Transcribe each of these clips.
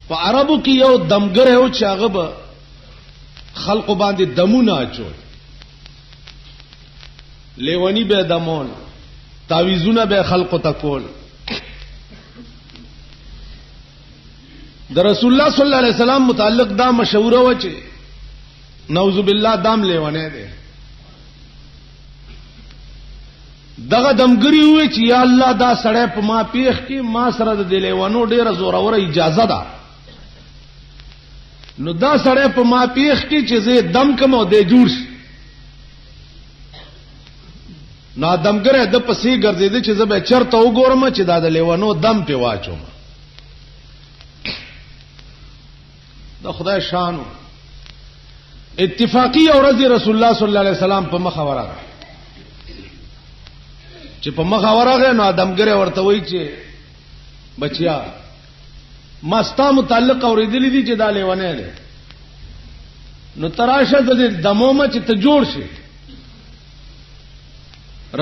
په عربو کې یو دمګر یو چې هغه به خلق باندې دمونه اچول، لیونی به دمول، تعویذونه به خلق تکول. د رسول الله صلی الله علیه وسلم متعلق دا مشوره و چې نعوذ بالله دام لیونه دی. دغه دمګری وی چې یا الله دا سړی په ما پیخ کې ما سره د لیوانو ډیره زوره اجازه ده، نو دا سړی په ما پیخ کې چې زه دم کوم او د جوړ شي. نو دمګره د پسې ګرځیدي چې زه به چرته وګورم چې دا د لیوانو دم په واچوم. دا خدای شانو اتفاقی ورځ رسول الله صلی الله علیه وسلم په مخ ورغه، چې په مخ ورغه نو دمګره ورته وایي چې بچیا ما ستا متعلق اوریدلی دي چې دا لیوانه دی، نو تراشه د دمومه چې ته جوړ شي.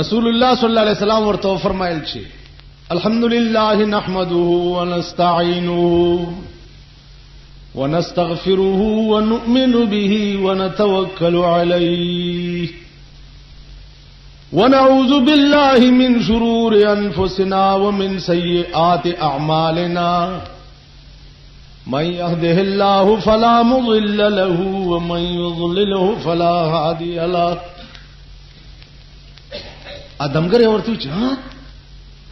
رسول الله صلی الله علیه وسلم ورته فرمایل چې الحمدلله نحمده ونستعينه ونستغفره ونؤمن به ونتوكل عليه ونعوذ بالله من شرور انفسنا ومن سيئات اعمالنا من يهده الله فلا مضل له ومن يضلله فلا هادي له. ادمګره ورته چې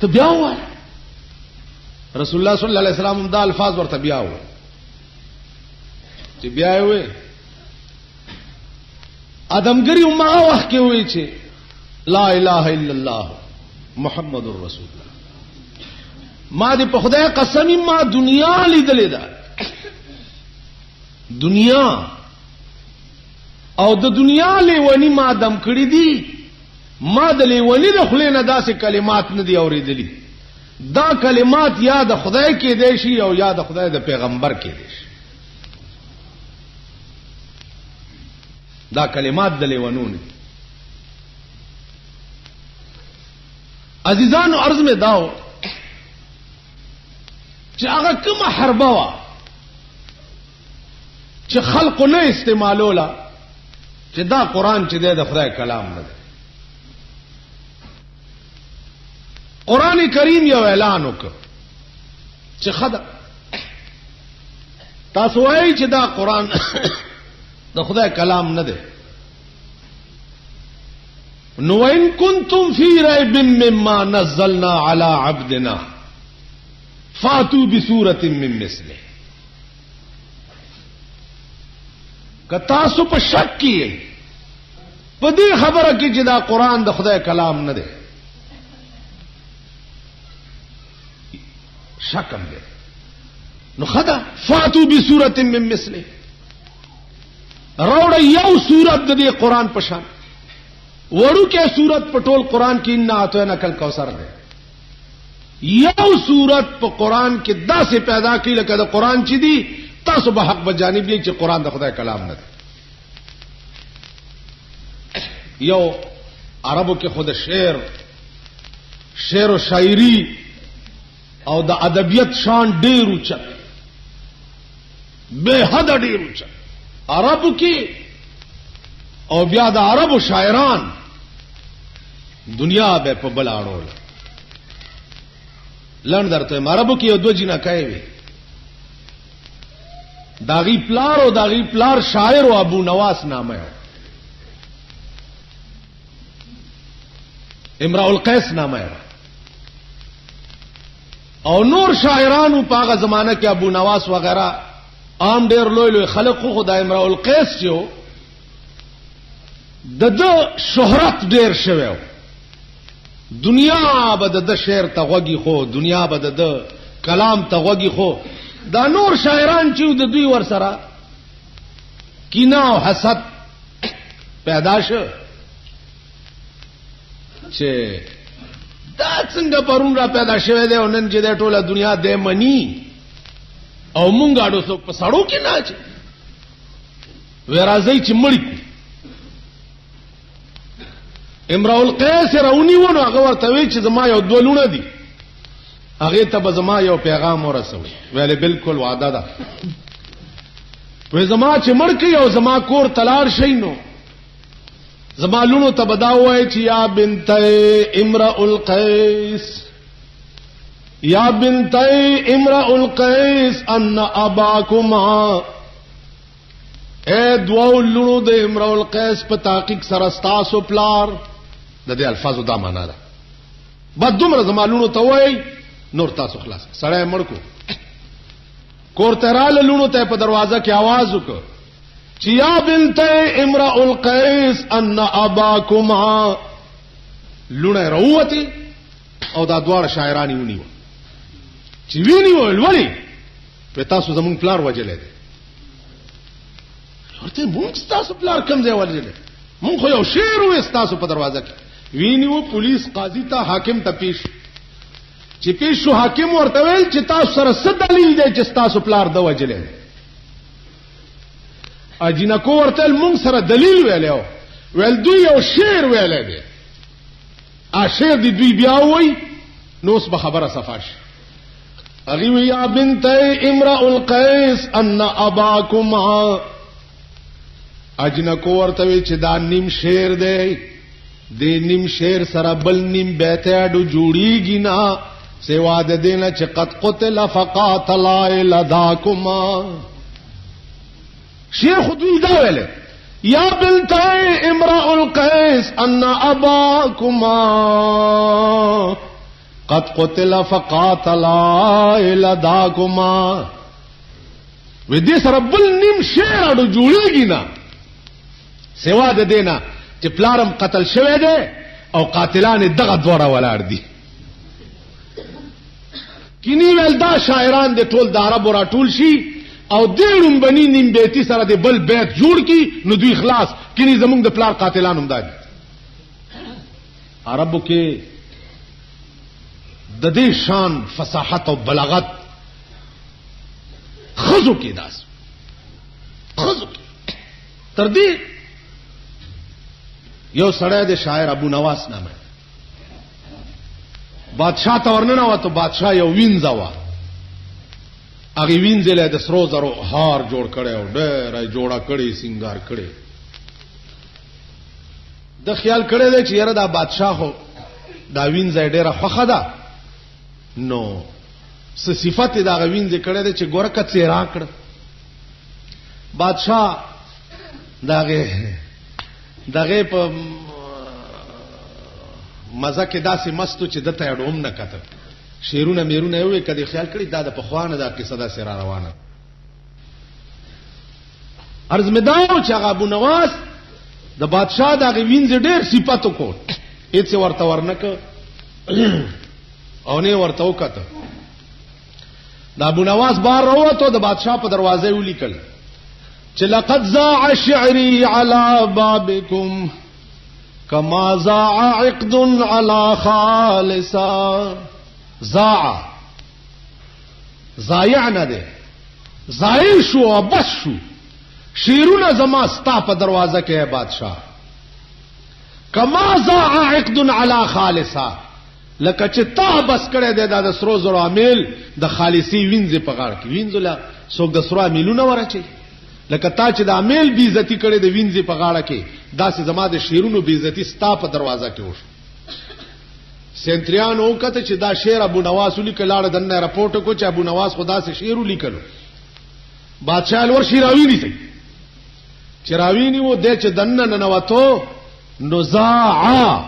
ته بیا وای. رسول الله صلی الله علیه وسلم دا الفاظ ورته بیا وای چې بیا وای. ادمګری ما وخت کې وای چې لا اله الا الله محمد رسول الله. ما دې په خدای قسم ما دنیا لیدلې ده، دنیا او د دنیا لیونی ما دم کړی دي، ما د لیونی د خلې نه داسې کلمات نه دي اورېدلې. دا کلمات یا د خدای کې دي شي او یا د خدای د پیغمبر کې دي شي. دا کلمات د لیونو نه. عزیزانو عرض میں داو چې هغه کومه حربه وا چې خلق نه استعمالولا چې دا قران چې د خدای کلام نه دی. قران کریم یو اعلان وکړ چې خدا تاسو وایي چې دا قران د خدای کلام نه دی. نو ان کنتم فی ریب مما نزلنا علی عبدنا فاتوا بسورة من مثله. کتا سو په شک کې په دې خبره کې چې دا قران د خدای کلام نه دی، شکم دی، نو خدا فاتوا بسورة من مثله، راوړ یو سورت د دې قران په شان. وړو کې سورت په ټول قران کې ان اعطینا کل کوثر دی. یو سورت په قران کې داسې پیدا کړي لکه د قران چې دی تاسو به حق بجانب یې چې قران د خدای کلام نه دی. یو عربو کې خود شعر او شاعری او د ادبیت شان ډیر اوچت، بے حد ډیر اوچت عربو کې. او بیا د عربو شاعران دنیا به په بل اړول. لن درته عربو کې یو دو جنا کوي، داغي پلار او داغي پلار شاعر او ابو نواس نامه ہے، امرؤ القیس نامه ہے. او نور شاعرانو په هغه زمانہ کې ابو نواس وغیرہ عام ډیر لوی لوی خلق خو د امرؤ القیس جو د شهرت ډیر شوی، دنیا به د شعر ته غوږی خو، دنیا به د کلام ته غوږی خو. دا نور شاعران چې د دوی ور سره کینه او حسد پیدا شو چې دا څنګه پرون را پیدا شوه دی او نن چې د ټوله دنیا د منی او مونږ اډو څوک په سړو کې نه اچي ورازي چې مړی. امرؤ القیس راونی ونه هغه ورته وی چې زما یو دولونه دي هغه ته زما یو پیغام ورسوي. ویل بالکل وعده ده. وې زما چې مړ کې او زما کور تلار شي نو زما لونو ته بداوي چې یا بنت امرؤ القیس یا بنت امرؤ القیس ان اباکما، اے دوو لونو د امرؤ القیس په تحقیق سره ستاسو پلار. د دې الفاظو دا معنا ده. بعد دومره زما لونو ته وای نور تاسو خلاص. سړی مړ کو کور تراله لونو ته په دروازه کې आवाज وکړ چې یا بنت امرؤ القیس ان اباکما. لونه روته او دا دوار شاعرانی ونیو چې وینیو ولی په تاسو زمون پلار وجلې دي. ورته مونږ تاسو پلار کم ځای وجلې مونږ خو یو شعر وې تاسو په دروازه کې وینیو. پولیس قاضي ته حاکم ته پیش چې پیش شو. حاکم ورته ویل چې تاسو سره څه دلیل دی چې تاسو پلار د وجلې. اجینکو ورته مونږ سره دلیل ویلو. ویل دوی یو شعر ویلې دی. شعر دی دوی بیا وای نو اوس به خبره صفاش. اغي وی یا بنت امرؤ القیس ان اباکما. اجینکو ورته وی چې دا نیم شعر دی. د نیم شعر سره بل نیم بیته اډو جوړیږي نه سوا د دینه چې قد قتل فقاتل لداکما. شیخ دوی دا ویل یا بنت امرؤ القیس ان اباکما قد قتل فقاتل لداکما. و دې سره بل نیم شعر اډو جوړیږي نه سوا د دینه چې پلارم قتل شوی دی او قاتلان دغه دوړه ولاړ دي. کینی ول دا شاعران د ټول د عربو را ټول شي او دیړم بنی نیم بیتی سره د بل بیت جوړ کی نو دوی خلاص. کینی زمونږ د پلار قاتلان هم دي. عربو کې د دې شان فصاحت او بلاغت خزو کې داس خزو کې تر دې یو سړی د شاعر ابو نواس نامه بادشاہ ته ورننه وته. بادشاہ یو وینځه وا هغه وینځه له د سرو زرو هار جوړ کړي او ډېر جوړا کړي سنگار کړي. د خیال کړي دی چې یاره دا بادشاہ هو دا وینځه ډېره خوخه ده نو څه صفات دا وینځه کړي دی چې ګورکه څیرا کړ. بادشاہ دغه په مزه کې داسې مستو چې دته اډوم نه کته. شیرونه میرونه یو کدي خیال کړي دا د پخوانه دا قصه دا سره روانه. ارز مداو چې ابو نواس د بادشاہ دغه وینځ ډېر صفاتو کو هیڅ ورته ورنک او نه ورته وکته. د ابو نواس بار وروته د بادشاہ په دروازه ولیکل چې لقد زاع شعري على بابكم كما زاع عقد على خالصا. زاع ضایع نه ده ضایع شو بس شو. شیرونه زما ستا په دروازه کې بادشاہ كما زاع عقد على خالصا. لکه چې تا بس کړه د سرو زرو عامل د خالصي وینځ په غاړه کې وینځله څوک د سرو عاملونه ورچي. لکه تا چې د عامل بی عزتی کړي د وینځ په غاړه کې داسې زما د شیرونو بی عزتی ستا په دروازه کې وشو. سنتریان او کته چې دا شعر ابو نواس لیکلاړ دنه رپورټ کو چې ابو نواس خدا سے شعر لیکلو. بادشاہ الور شیراوی دي سي چراوی ني وو د چې دنه ننواتو نو زاع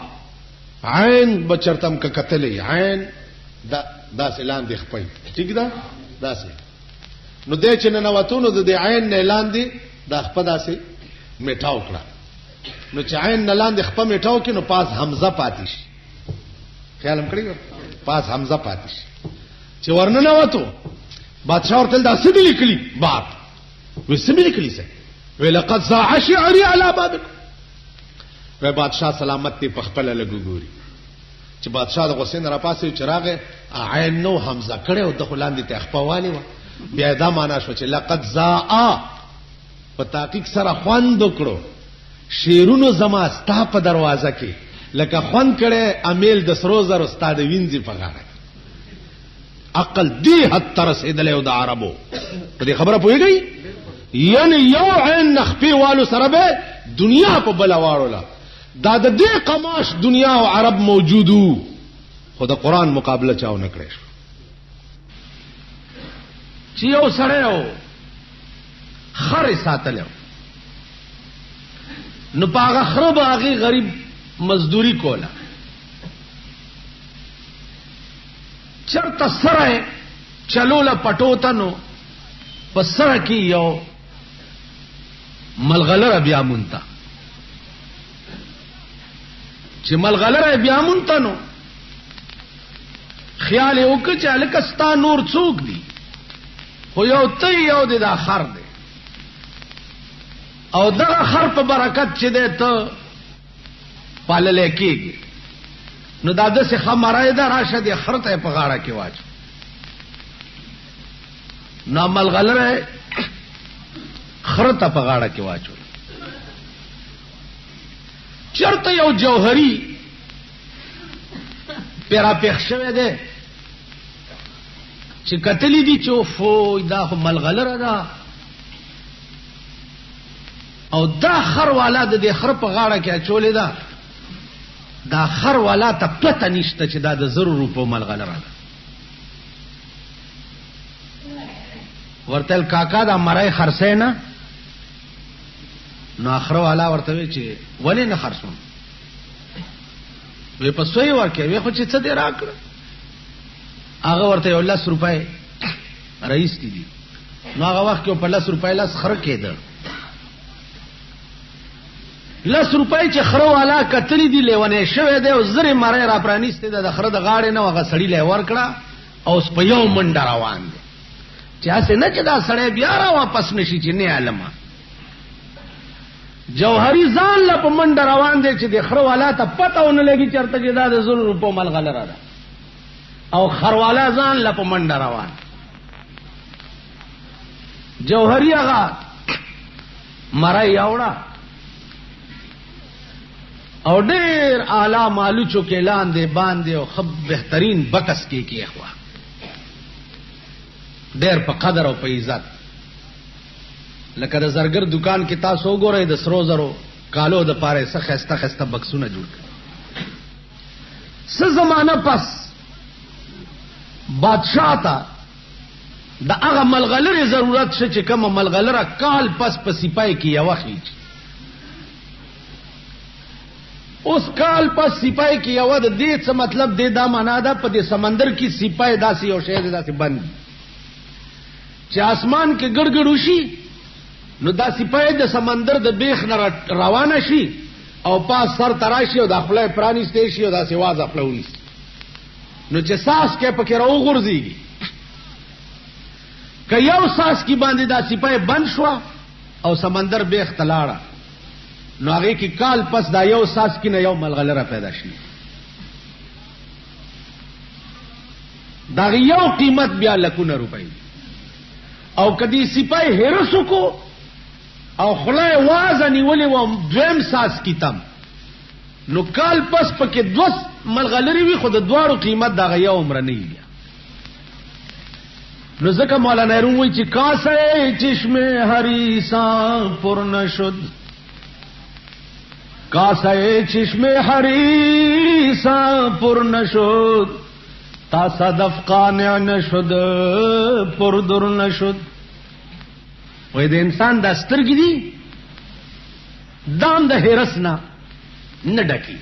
عین بچرتم ک قتلې عین دا سلام دی خپل ٹھیک ده داسې نو د چې ننواتو نو د عین نه لاندې د خپل داسې میټاو کړه. نو چې عین نه لاندې خپل میټاو کې نو پاس حمزه پاتې شي. خیالم کړی پاس حمزه پاتې شي چې ورننه وته. بادشاہ ورته دا څه دی لیکلی باب وې څه مې لیکلی څه وې لقد زاع شعري على بابك. وې بادشاہ سلامت ته پخپل لګوري چې بادشاہ د غسین را پاسې چراغ عین نو حمزه کړي او د خلاندې ته خپوالی و. بیا دا معنا شو چې لقد زاع په تحقیق سره خوند وکړو شیرونو زما ستا په دروازه کې لکه خوند کړي امیل د سرو زر استاد وینځي په غاړه. عقل دی حد تر رسیدلې او د عربو په دې خبره پوهیږي یعنی یو عین نخپی والو سره به دنیا په بلا واړوله دا د دې قماش دنیا او عرب موجودو خو د قران مقابله چاو نه کړی چې یو سره او خر ساتلو نو پاغه خرب هغه غریب مزدوری کوله چرته سره چلوله پټوته نو په سره کې یو ملغلره بیا مونته چې ملغلره بیا مونته نو خیال یې وکړ چې هلکه ستا نور څوک دي خو یو ته یو دی دا خر دی او دغه خر په برکت چې دی ته پاللی کېږي نو دا داسې خمری ده راشه دی خر ته یې په غاړه کې واچو نو ملغلره خر ته په غاړه کې واچو چرته یو جوهری پیرا پیښ شوی دی چې کتلی دي چې فوی دا خو ملغلره ده او دا خر والا د دې خر په غاړه کې اچولې ده دا خر والا ته پته نشته چې دا د 100 روپو ملغلره ده ورته کاکا دا مړی خرڅې نه نو خر والا ورته وی چې ولې نه خرڅوم وی په سوی ورکه وی خو چې څه دې راکړ هغه ورته 10 روپۍ رئیس دي نو هغه وخت کې په 10 روپۍ لاس خر کېده 10 روپۍ چې خر والا کتلی دی لیونه شوه دی او زری مړی را پرانیسته د خر د غاړې نه هغه سړی له ورکړه او اوس په یو منډه روان دی چې اسه نه چې دا سړی بیا را واپس نشي چې نه علمه جوهری ځان له په منډه روان دی چې د خر والا ته پته ونه لګي چرته چې دا د 100 روپو ملغلره ده او خر والا ځان له په منډه روان جوهری هغه مړی اوړه او ډېر اعلی مالوچو کې لاندې باندې او خب بهترین بکس کې اخوا ډېر په قدر او په عزت لکه د زرګر دکان کې تاسو وګورئ د سرو زرو کالو د پاره څخه خسته خسته بکسونه جوړ کړي څه زمانہ پس بادشاہ ته د هغه ملغلره ضرورت شې چې کومه ملغلره کال پس په سپای کې یو خېج اوس کال پس سپای کې یو د دې څه مطلب دی دا معنا ده په دې سمندر کې سپای داسې یو شی داسې بند چې اسمان کې ګړګړ وشي نو دا سپای د سمندر د بیخ نه روانه شي او پاس سر تراشي او د خپل پرانیسته شي او داسې واز خپلونی نو چې ساس کې پکې راو غورځيږي که یو ساس کې باندې دا سپای بند شو او سمندر بیخ تلاړه نو هغه کې کال پس دا یو ساس کې نه یو ملغلره پیدا شي دا یو قیمت بیا لکونه روپۍ او کدی سپای هرسو کو او خلای وازنی ولی و دویم ساس کی تم نو کال پس پکې 2 ملغلری وی خود دوارو قیمت دا یو عمر نه وی نو ځکه مولانا روم وی چې کاسه چشمه حریسا پر نشد کاسه چشمه حریسا پر نشد تا صدف قانع نشد پر در نشد وې د انسان د سترګې دي دام د هرس نه ډکی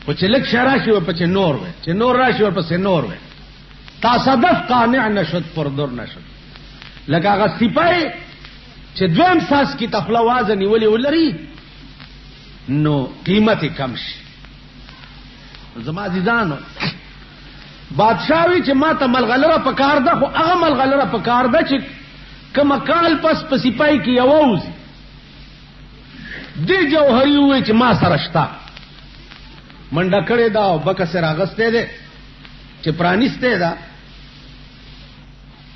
او چې لک شراشي او په نور وې چې نور راشي او په نور وې تا صدف قانع نشد پر در نشد لکه هغه سپای چې دویم ساس کی تخلا وازن ولي ولري نو قیمت کم شي زما عزیزانو بادشاہوی چې ما ته ملغلره پکار ده خو هغه ملغلره پکار ده چې کما کال پس په سپای کې یووزي دی جوهری وې چې ما سره شتا منډه کړې دا او بکه سره اغسته ده چې پرانیسته ده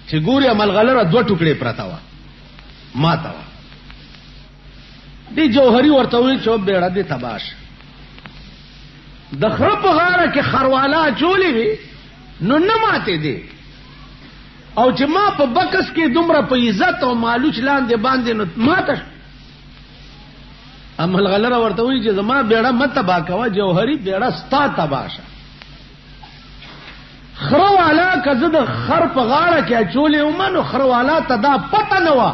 چې ګوري ملغلره 2 ټوکړي پراته و ما تا و دی جوهری ورته وې چې بیړه دې تباش د خر په غاړه کې خروالا چولې وي نو نه ماته دي او چې ما په بکس کې دومره په عزت او مالوچ لاندې باندې نو ماته عمل غلره ورته وی چې زما بیړه متبا کوه جوهری بیړه ستا تباشه خرو والا کزه د خر په غاړه کې چولې ومنو خرو والا ته دا پته نه و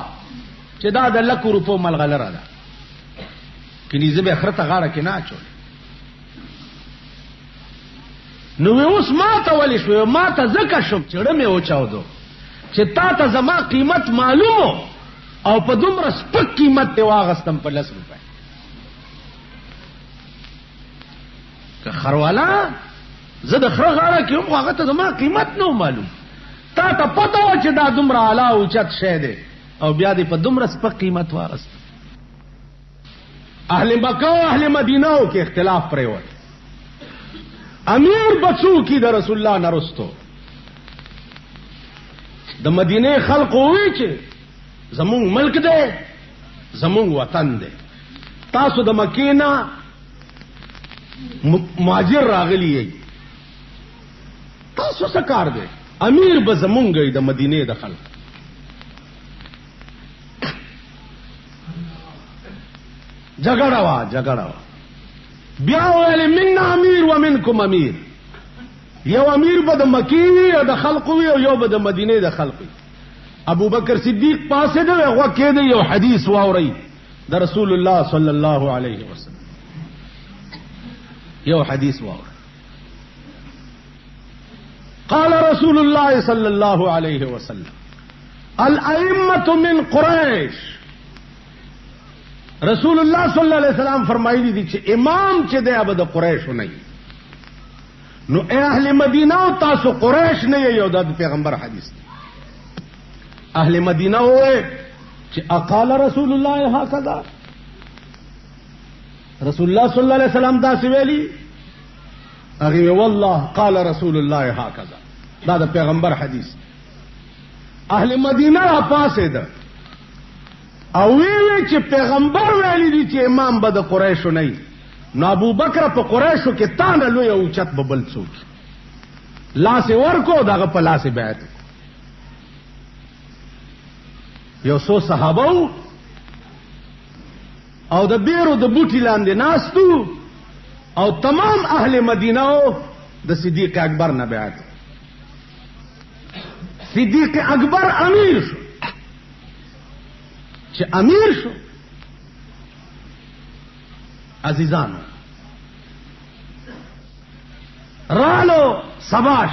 چې دا د لکو روپو ملغلره ده کینی زبې خر ته غاړه کې نه چول نو اوس ما ته ولې شو ما ته زکه شم چړه مې اوچاودو چې تا ته زما قیمت معلومو او په دومره سپک قیمت ته واغستم په 10 روپے که خروالا زه د خره غاړه کې هم هغه ته زما قیمت نه معلوم تا ته پته و چې دا دومره اعلی او چت شی دی او بیا دې په دومره سپک قیمت واغست اهل مکه او اهل مدینه او کې اختلاف پریوت امیر بچو کی د رسول الله نرستو د مدینه خلق وی چې زمون ملک دی زمون وطن دی تاسو د مکینا مهاجر راغلی یی تاسو څه کار دی امیر به زمونږ د مدینه د خلق جګړه وا بیا ویل من امیر ومنکم امیر یو امیر به د مکی وی او د خلق وی او یو به د مدینه د خلق وی ابو بکر صدیق پاسه دی هغه کې دی یو حدیث واوري د رسول الله صلی الله علیه وسلم یو حدیث واوري قال رسول الله صلی الله علیه وسلم الائمه من قریش رسول الله صلی الله علیه وسلم فرمایلی دي چې امام چې دی هغه د قریش نه نو اهل مدینه او تاسو قریش نه یو د پیغمبر حدیث اهل مدینه وې چې اقال رسول الله هكذا رسول الله صلی الله علیه وسلم دا ویلي هغه والله قال رسول الله هكذا دا د پیغمبر حدیث اهل مدینه پاسه ده او ویل چې پیغمبر ویلي دي چې امام به د قریشو نه نو ابو بکر په قریشو کې تانه لوی او چت ببل څوک لاس ورکو دغه په لاس بیعت یو څو صحابه او د بیرو د بوټی لاندې ناستو او تمام اهل مدینه د صدیق اکبر نه بیعت صدیق اکبر امیر شو چې امیر شو عزیزانو رالو سباش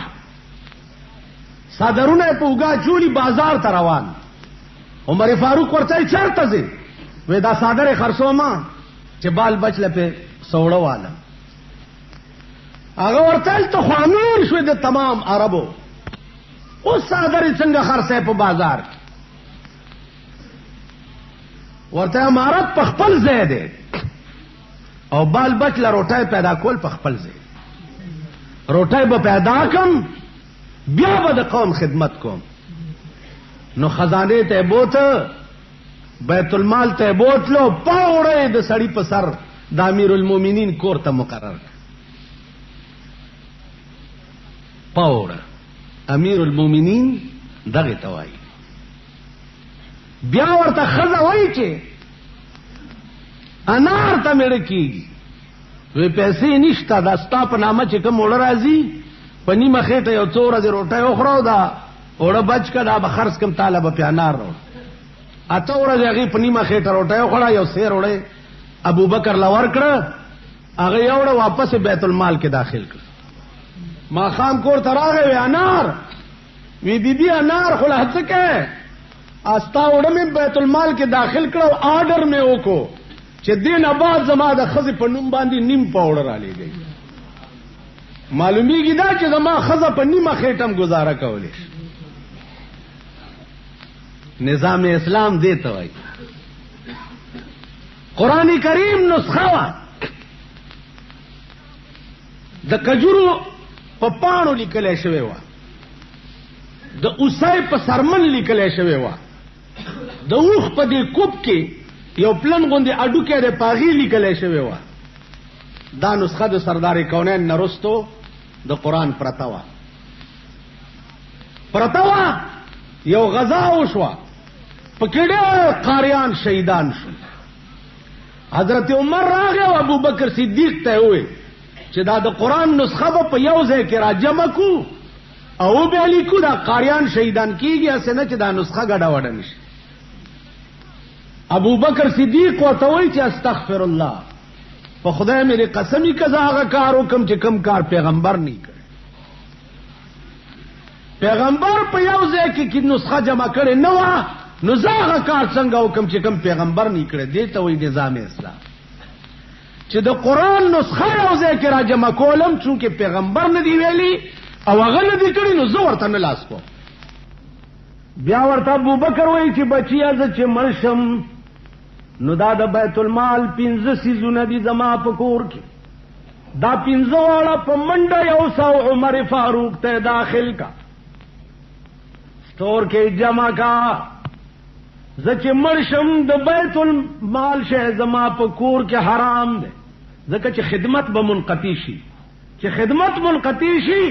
صدرونه په وګا چولی بازار ته روان عمر فاروق ورته چرته زی وې دا صادره خرڅو ما چې بال بچله په سوړه والا هغه ورته ته خامور شو د تمام عربو او صادره څنګه خرڅه په بازار ورته امارت په خپل ځای دی او بال بچله روټای پیدا کول په خپل ځای روټای به پیدا کم بیا به د قوم خدمت کوم نو خزانه ته بوته بیت المال ته بوتلو پاوړې د سړی په سر د امیر المؤمنین کور ته مقرر پاوړ امیر المؤمنین دغه توای بیا ورته خزه وای چې انار ته مړ کیږي وی پیسې نشته دا ستا په نامه چې کوم وړ راځي په نیمه خېټه یو څو ورځې روټۍ وخورو دا وړه بچ کړه به خرڅ کم طالب په انار رو اته ورځې هغه په نیمه خېټه روټۍ وخوړه یو سیر وړې ابو بکر لور کړ هغه یو وړه واپس بیت المال کې داخل کړ ما خام کور تراغه وی انار وی بیبي انار خو له څه کې استا وړه مې بیت المال کې داخل کړو آرډر مې وکړو چې دین آباد زما د خزې په نوم باندې نیم پاوډر را لېږي معلومیږي دا چې زما خزه په نیمه خېټم گزاره کولې نظام اسلام دې ته وایي قرآن کریم نسخه وا د کجورو په پاڼو لیکل شوی و د اوسای په سرمن لیکل شوی و د اوخ په دې کوب کې یو پلن غوندې اډو کې د پاغي لیکل شوی و دا نسخه د سردار کونین نرستو د قرآن پرتا و پرتوا یو غزا وشوا پکړه قاریان شهیدان شو. حضرت عمر راغی او ابو بکر صدیق ته وې چې دا د قران نسخه په یو ځای کې راجمع کو او به لیکو دا قاریان شهیدان کیږي اسنه چې دا نسخه ګډه وډه نشي. ابو بکر صدیق ورته وایي چې استغفر الله، په خدای مې قسمی کزا هغه کار وکم چې کم کار پیغمبر نه کړ. پیغمبر په یو ځای کې نسخه جمع کړي نه و، نو زاغه کار څنګه وکم چې کم پیغمبر نه کړي. دې ته وایي نظام اسلام چې د قران نسخه یو ځای کې را جمع کولم، چونکه پیغمبر نه دی ویلي او هغه نه دی کړی، نو زه ورته نه لاس کوم. بیا ورته ابو بکر وایي چې بچیا زه چې مرشم نو دا د بیت المال 15 سیزونه دي زما په کور کې، دا 15 واړه په منډه یو سو عمر فاروق ته داخل کا، سٹور کې جمع کا. زه چې مرشم د بیت المال شه زما په کور کې حرام ده، ځکه چې خدمت به منقطع شي. چې خدمت منقطع شي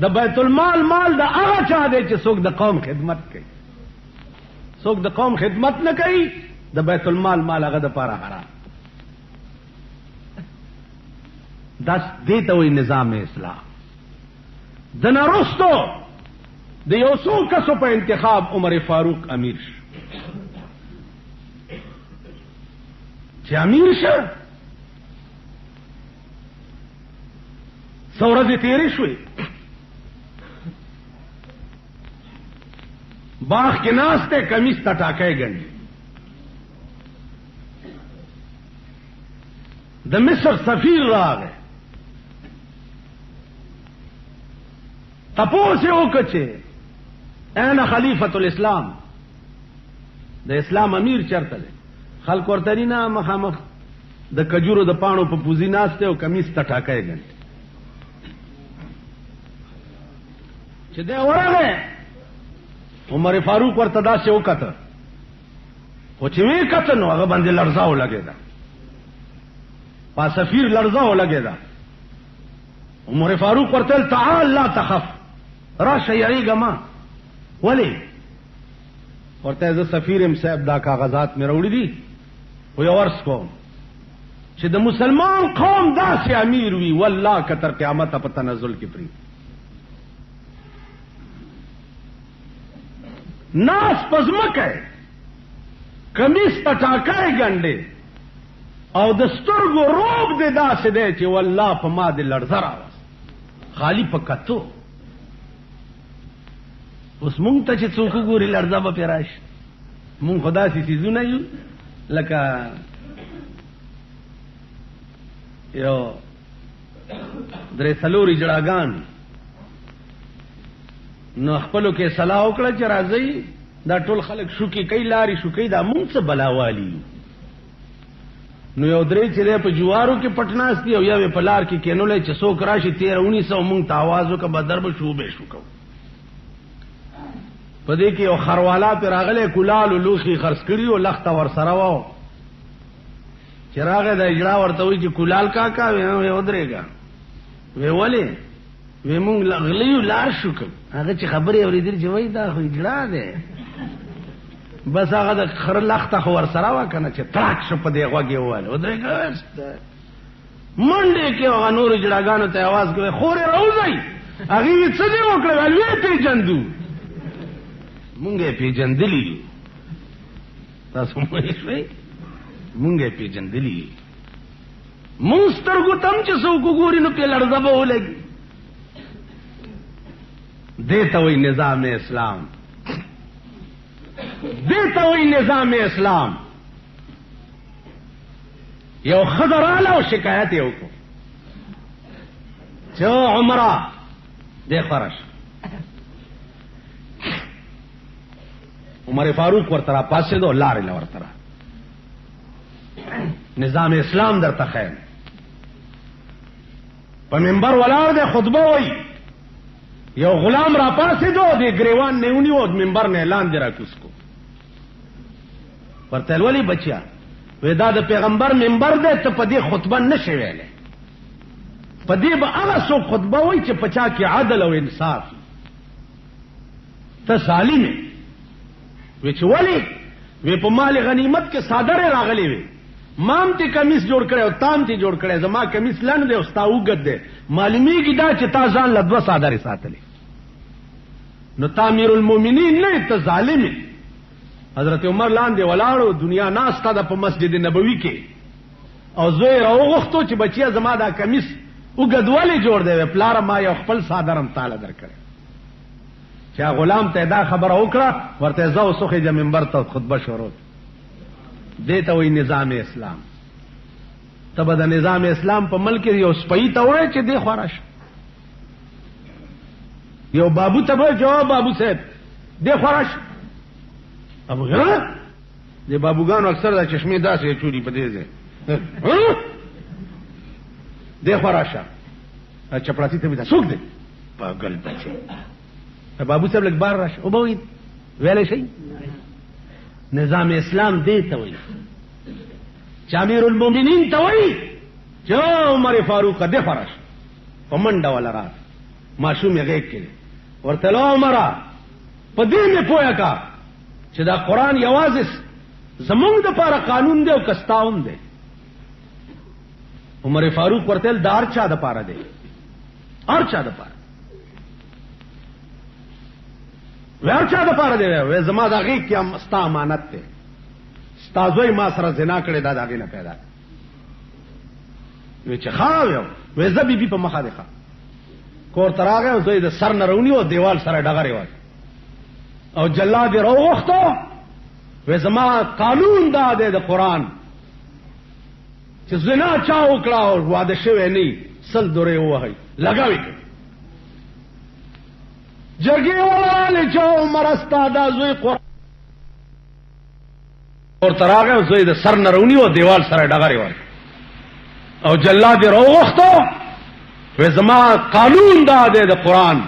د بیت المال مال د هغه چا دی چې څوک د قوم خدمت کوي. څوک د قوم خدمت نه کوي، د بیت المال مال هغه د پاره حرام. دا دې ته وایي نظام اسلام. د نرستو د یو څو کسو په انتخاب عمر فاروق امیر شو. چې امیر شه څو ورځې تېرې شوې، باغ کې ناست دی، کمیس ته ټاکی ګنډي. د مصر سفیر راغی، تپوس یې وکړ چې این خلیفۃ الاسلام، د اسلام امیر چرته دی؟ خلق ورته نه مخامخ د کجورو د پاڼو په پوزي ناشته او کمیس ته ټاکی ګنډي. چې دا ورغه عمر فاروق ورته داسې وکړه، خو چې وی کته نو هغه باندې لړزاو لګیدا، پا سفیر لړزاو لګیدا. عمر فاروق ورته تعال لا تخف، راشه یریګه ما. ولی ورته زه سفیرم صاحب دا کاغذات مې راوړي دي و یو ورس کوم چې د مسلمان قوم داسې امیر وي والله که تر قیامت په تنزل کې پری ناس پزمکه کمیس پټاکای ګنډي او د سترګو روب دې داسې دی چې والله په ما دې لړزه راوست خالی په کتو. اوس مونږ ته چې څوک ګوري لړزه به پې راشي. مونږ خو داسې څیزونه یو لکه یو درې څلورې جړاګان، نو خپلو کې صلاح وکړه چې راځئ دا ټول خلک شوکې کوي، لارې شوکې، دا مونږ څه بلاوالي. نو یو درې چې دی په جوارو کې پټ ناست دي او یو په لار کې کینولی چې څوک راشي 13-19 مونږ ته آواز وکړه به در به شوبې شو کوو. په دې کې یو خروالا پې راغلی کلالو لوښي خرڅ کړي و لخته ورسره وه چې راغی د اجړا ورته وایي چې کلال کاکا وی ودرېږه. وی ولې؟ وی مونږ غلیو لار شو کوم. هغه چې خبرې اورېدلې چې وایي دا خو اجړا دی، بس هغه د خره لخته خو ورسره وه که نه چې تراک شو په دې غوږ یې وویل ودرېږه. منډې کې هغه نورو اجړاګانو ته اواز کوي خورې راوځئ. هغې وی څه دې وکړه؟ ویل ویې پېژندو، مونږ یې پېژندلي یو. تاسو وایئ شوئ مونږ یې پېژندلي یو. مونږ سترګو ته هم چې څوک وګوري نو پې لړزه به ولګي. دې ته وایي نظام اسلام، دې ته وایي نظام اسلام. یو ښځه راله او شکایت یې وکړو چې عمره دې خوره شه. عمر فاروق ورته را پاسېدو او لارې له ورته را نظام اسلام درته خیر. په منبر ولاړ دی خطبه وایي، یو غلام را پاسېدو د ګریوان نه ونیو او منبر نه اعلان دی را کوز کو. ورته ولې بچیا؟ وی دا د پیغمبر منبر دی، ته په دې خطبه نشې ویلی. په دې به هغه څوک خطبه وایي چې په چا کې عدل او انصاف. ته ظالم وی چې ولی وی په مال غنیمت کې صادره راغلی وی مام ته کمیس جوړ کړي او تام ته جوړ کړي زما کمیس لند دی او ستا وګد دی معلومیږي دا چې تا ځان لدوه صادره ساتلې نو تعمیر المؤمنین نه ته ظالم حضرت عمر لاندې ولاړو دنیا ناستا د په مسجد نبوي کې او زوی راوغختو چې بچیا زما دا کمیس وګدواله جوړ دی پلار ما یو خپل صادرم تعالی درکړ چې غلام ته دا خبره وکړه ورته زو سخه د منبر ته خطبه شروع دیتا وی نظام اسلام تب دا نظام اسلام په ملک یو سپئی ته وای چې دی خوراش یو بابو ته به جواب بابو صاحب دی خوراش ابو غره دی بابوګانو اکثر د چشمه داسې چوری پدې ده دی خوراشه چپړاسی ته ودا سوق دی پاگل بچي بابو صاحب لګ بار راشه او به ویلې شي نظام اسلام دیتا وی چامیر المومنین تا وی جو عمر فاروق دے فرش پمنڈا والا رات معصوم غیب کړي ورته لو عمر په دې مې پوهه کا چې دا قران یوازې زمونږ د لپاره قانون دی او کستاون دی عمر فاروق ورته دار چا د لپاره دی اور چا د لپاره ورچا د پاره دی وې زما دا غي کې ستا امانت ته استادوی ما سره زنا کړي دا داګه نه پیدا وې چې خاوې وې زبي بي په مخه ده کور تراغه او دوی د سر نه رونی او دیوال سره ډغره وای او جلاد روغختو وې زما قانون دا دی د قران چې زنا چا وکړه او واده شوی نه سل دوره وای لگاوي جرګي ولاله چې عمر استاد زوی قران اور تراغه زوی د سر نرونی او دیوال سره ډغره وای او جلاد روغختو و زما قانون دا دی د قران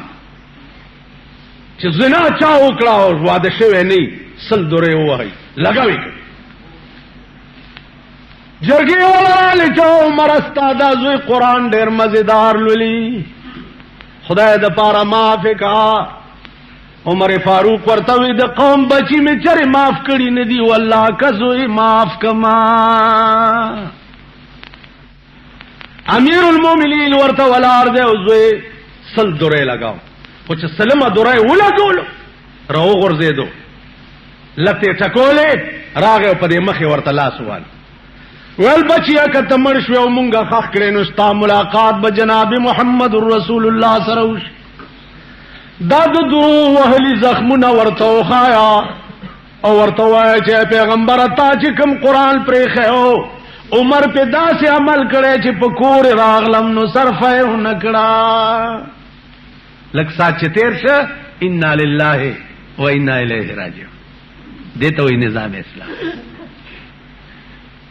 چې زنا چا وکړه او واده شوی نه سل دوره وای لگاوي جرګي ولاله چې عمر استاد زوی قران ډیر مزیدار لولي خدای د پاره معاف کا عمر فاروق ورته وی د قوم بچی می چر معاف کړي نه دی والله کزوی معاف کما امیر المؤمنین ورته ولار دی او زوی سل دوره لگاو خو چې سلمه دوره ولګول راو غرزیدو لته ټکولې راغه په دې مخې ورته لاس وال ول بچیا کته مړ شو مونږه خخ کړي نو ستا ملاقات به جناب محمد رسول الله سره وش دا د درو وهلي زخمونه ورته وخایا او ورته وای چې پیغمبر تا چې کوم قران پرې خو عمر په داسې عمل کړي چې په کور راغلم نو صرفه نکړه لک سات تیر شه ان لله و انا الیه راجعون دته وی نظام اسلام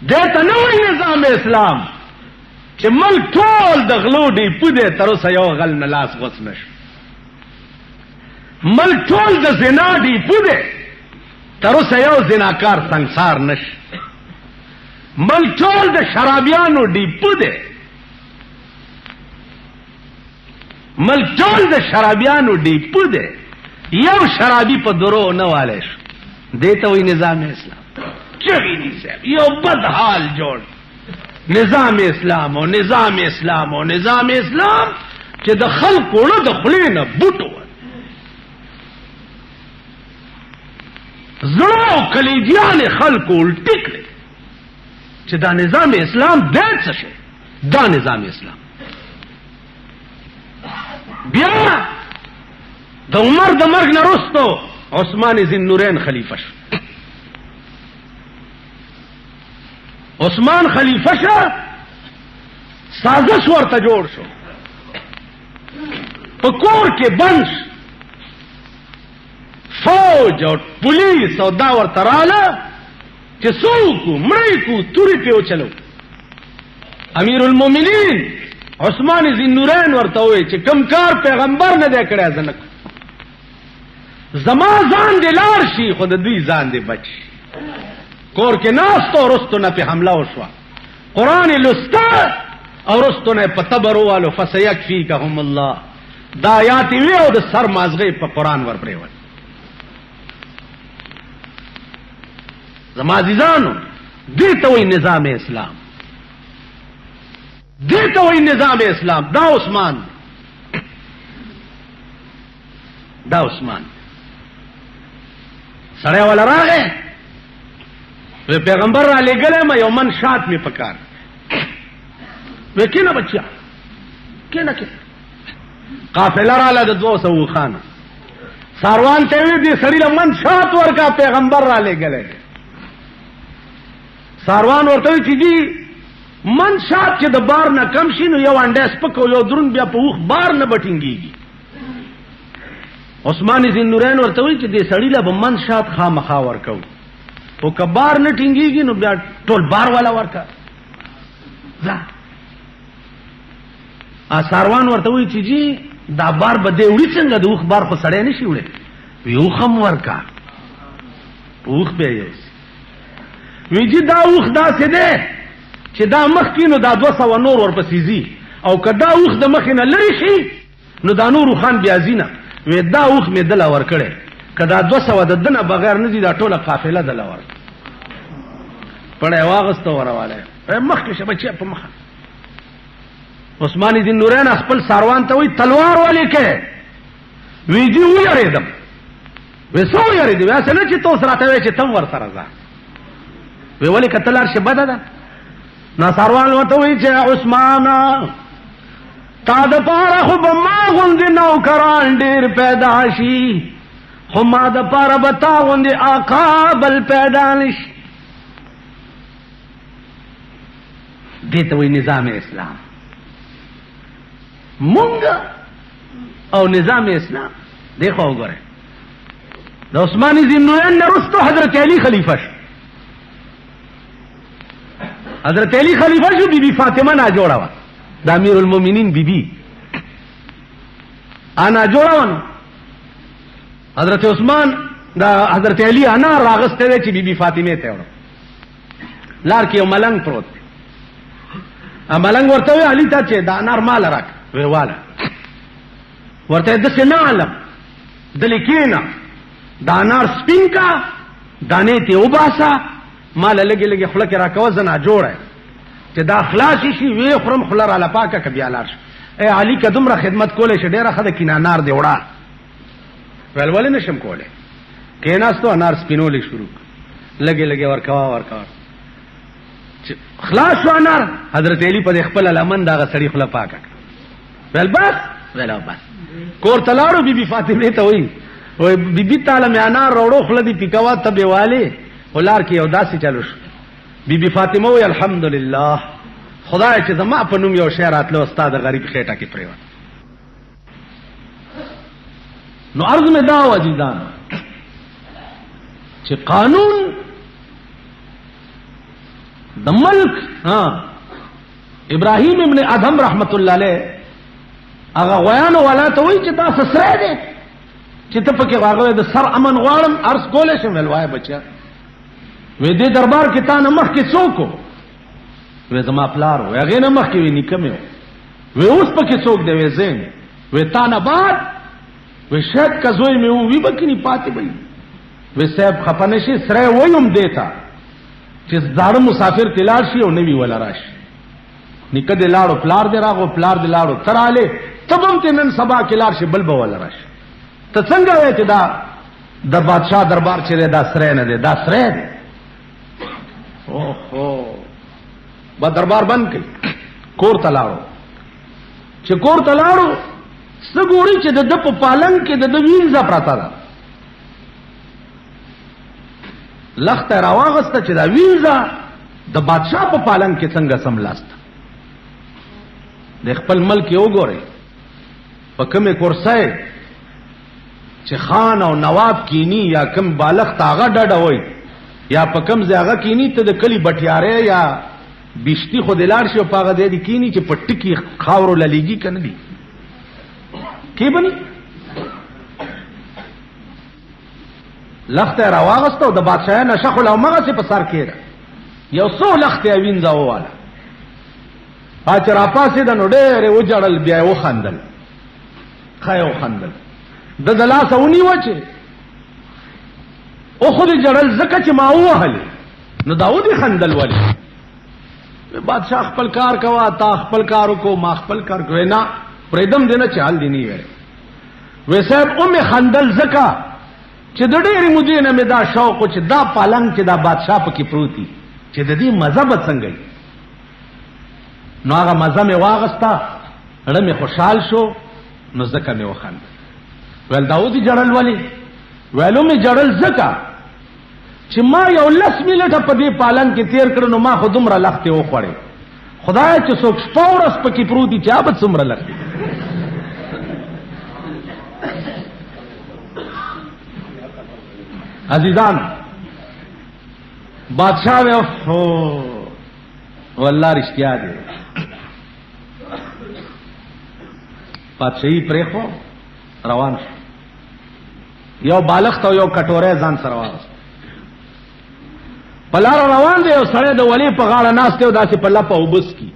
دته نو نظام اسلام چې ملک ټول د غلو دی پدې تر اوسه یو غل نه لاس غوس نش ملک ټول د زنا دی پدې تر اوسه یو زناکار سنگسار نش ملک ټول د شرابیانو دی پدې ملک ټول د شرابیانو دی پدې یو شرابی په درو نه والے شو دته وی نظام اسلام چغینی صاحب یو بد حال جوړ نظام اسلام او نظام اسلام او نظام اسلام چې د خلقو نه د خلینو بوټو زړو کلیجیان خلقو الټیک چې دا نظام اسلام دې څه شي دا نظام اسلام بیا د عمر د مرګ نه وروسته عثمان ذی النورین خلیفہ شو عثمان خلیفہ شو سازش ورته جوړ شو په کور کې بند فوج او پولیس او دا ورته رااله چې څوک مړی کو توري په چلو امیر المؤمنین عثمان ذی النورین ورته وی چې کم کار پیغمبر نه دی کړی ځنک زما ځان دی لار شي خو د دوی ځان دی بچ کور کې ناستو رستو نه په حمله وشو قران لستا او رستو نه په تبرو والو فسيكفيكهم الله دا آیات وی او د سر مازغه په قران ور پرې ول زما عزیزانو دیتا وی نظام اسلام، دیتا وی نظام اسلام. دا عثمان سڑے والا راغے وی پیغمبر را لے گلے میں یو من شات میں پکار وی کینا بچیا کینا قافلہ را لے 200 خانہ ساروان تیوی دی سڑی من شات ورکا پیغمبر را لے گلے ساروان ورتوی چی جی من شات چې د بار نه کم شي نو یو انډه سپکو یو درون بیا په وخ بار نه بټینګيږي. عثمان ذی نورین ورته وی چې دې سړی له من شات خامخا ورکو او کبار نه ټینګيږي نو بیا ټول بار والا ورکا ځه. ساروان ورته وی چې جی دا بار بده وړي څنګه د وخ بار خو سړی نشي وړي وی وخم ورکا وخ به یې وی جی دا وخ دا څه ده چې دا مخ کینو دا 200 نور ورپسې زی او کدا اوخ د مخ نه لری شي نو دا نور خان بیا زینه وې دا اوخ می دلا ور کړي کدا 200 د دنه بغیر نه زی دا ټوله قافله دلا ور پړې واغستو ورواله مخ کې شبچې په مخ. عثمان ذی نورین خپل ساروان ته وی تلوار والی کې وی جی ویریدم وې سو یریدم واسه نه چې تو سره ته وې چې تم ور سره ځه وی ولی کتلار شه بد ده نا ساروان ورته وی چې عثمان تا د پاره خو به ما غوندې نوکران ډېر پیدا شي خو ما د پاره به تا غوندې آقا بل پیدا نشي. دې ته وی نظام اسلام. مونږ او نظام اسلام دیکھو وګوره د عثمان ذی نورین نه رستو حضرت علی خلیفہ شو. حضرت علی خلیفہ شو بی بی فاطمہ نا جوڑا وا دا امیر المومنین بی بی انا جوڑا وا. حضرت عثمان دا حضرت علی انا راغسته وی چې بی بی فاطمه ته وړو لار کې ملنګ پروت ا ملنګ ورته وی علی ته چې دا انار مال راک وی والا ورته د څه نه علم دلیکینا دا انار سپین کا دانه ته وباسا مال لګي لګي خلک را کوزنا جوړه چې دا اخلاص شي وی خرم خلر علی پاکه کبي الاش اے علی کدمره خدمت کولې شه ډیره خده کینا نار دی وړه ول ول نشم کوله کیناستو انار سپینولې شروع لګي لګي ورکوا خلاص شو انار. حضرت علی په خپل لمن دا سړی خلا پاکه ول بس کور تلاړو بی بی فاطمه ته وی وای بی بی تعالی می انار وړو خلا دی پکوا تبه والے ولار کې یو داسې چلو شو. بی بی فاطمه وی الحمدلله خدای چې زما په نوم یو شعر اتلو استاد غریب خېټه کې پریو نو عرض می دا عزیزان چې قانون د ملک ابراهیم ابن ادهم رحمت الله علیه هغه غویانو ولا ته وی چې تاسو سره دي چې ته پکې هغه د سر امن غواړم ارس کولې شم ولوای بچا وې دې دربار کې تا نه مخ کې څوک وې زما پلار وې هغه نه مخ کې وې نکمه وې اوس پکې څوک دی وې زین وې تا نه بعد وې شاید کزوی مې وې بکې پاتې وې وې صاحب خپنه شي سره وېم دیتا چې زړه مسافر تلار شي او نوی ولا راشي نکه دې لاړو پلار دې راغو پلار دې لاړو تراله تبم ته نن سبا کې لار شي بل به ولا راشي ته څنګه وې چې دا د بادشاہ دربار چې دا سره نه دی دا سره دی اوهو با دربار بند کړ کور تلاړو چې کور تلاړو سګوري چې د په پالنګ کې د وینځه پراته ده لخت راواغسته چې دا وینځه د بادشاہ په پالنګ کې څنګه سملاست د خپل ملک یو ګوري په کومه کورسای چې خان او نواب کینی یا کم بالغ تاغه ډډه وای یا په کم ځای کینی ته د کلی بټیاره یا بشتی خو دلار شي په هغه دی کینی چې پټ کی خاورو للیږي کنه دی کی بني لخت راواغستو د بادشاہ نشه خو لومغه سي په سر کېره یو څو لخت وینځه واله اچ را پاسې د نوډېره وجړل بیا و خندل خایو خندل د دلاسه ونی وچه او خو دې جړل زکه چې ما وهل نو داود خندل ولی بادشاہ خپل کار کوا تا خپل کارو کو ما خپل کار کوي نه پردم دینه چال دی نه وی صاحب خندل زکا چې د ډېرې مودې نه مې دا شوق چې دا پالنګ چې دا بادشاہ پکې پروتي چې د دې مزه به څنګه نو هغه مزه مې واغستا اړه مې خوشحال شو نو زکه مې وخندل ول داودی جړل ولی ویلو مې جړل زکا چې ما یو 10 منټه په دې پالنګ کې تیر کړ نو ما خو دومره لخته و خوړې خدای چې څوک شپورس پکې پروتي چې ابد څومره لخته عزیزان بادشاہ میں واللہ رشتیا دے بادشاہی پریخو روان شو یو بالغ تا یو کټوره ځان سره واغست پلار روان دی او سره د ولی په غاړه ناس ته داسې په لپه وبس کی